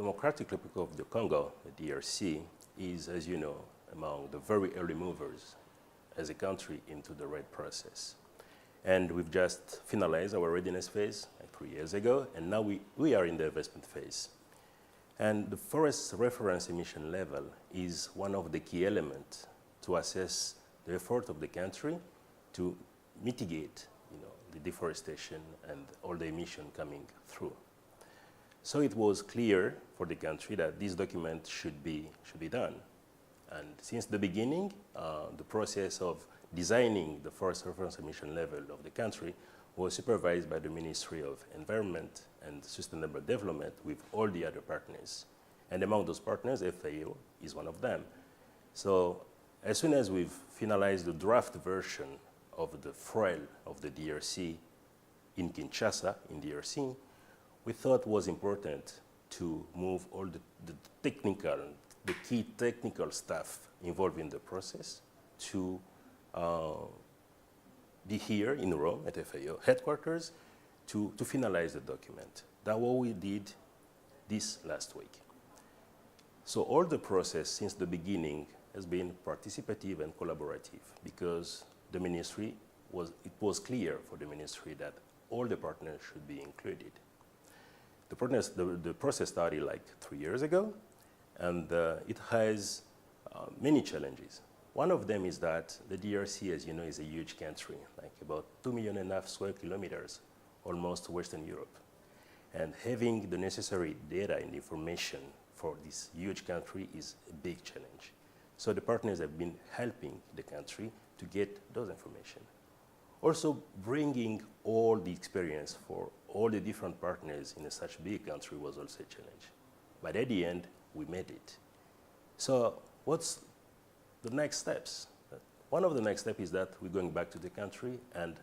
Democratic Republic of the Congo, the DRC, is, as you know, among the very early movers as a country into the RED process. And we've just finalized our readiness phase like 3 years ago, and now we are in the investment phase. And the forest reference emission level is one of the key elements to assess the effort of the country to mitigate, the deforestation and all the emission coming through. So it was clear for the country that this document should be done. And since the beginning, the process of designing the forest reference emission level of the country was supervised by the Ministry of Environment and Sustainable Development with all the other partners. And among those partners, FAO is one of them. So as soon as we've finalized the draft version of the FREL of the DRC in Kinshasa, in DRC, we thought it was important to move all the key technical staff involved in the process to be here in Rome at FAO headquarters to finalize the document. That's what we did this last week. So all the process since the beginning has been participative and collaborative because the ministry it was clear for the ministry that all the partners should be included. The process started like 3 years ago, and it has many challenges. One of them is that the DRC, as you know, is a huge country, like about 2.5 million square kilometers, almost Western Europe. And having the necessary data and information for this huge country is a big challenge. So the partners have been helping the country to get those information. Also, bringing all the experience for all the different partners in such a big country was also a challenge. But at the end, we made it. So what's the next steps? One of the next steps is that we're going back to the country and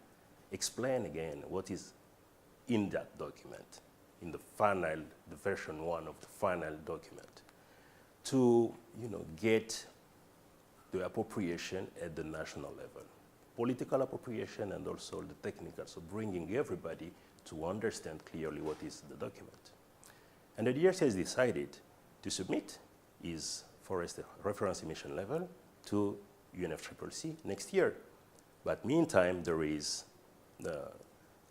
explain again what is in that document, in the version 1 of the final document, to get the appropriation at the national level, political appropriation and also the technical, so bringing everybody to understand clearly what is the document. And the DRC has decided to submit its forest reference emission level to UNFCCC next year. But meantime, there is the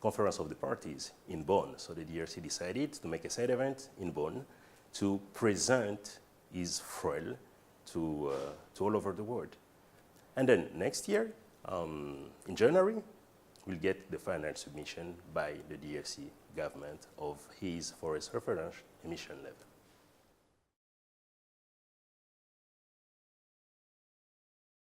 Conference of the Parties in Bonn. So the DRC decided to make a side event in Bonn to present its FREL to all over the world. And then next year, in January, we'll get the final submission by the DRC government of his forest reference emission level.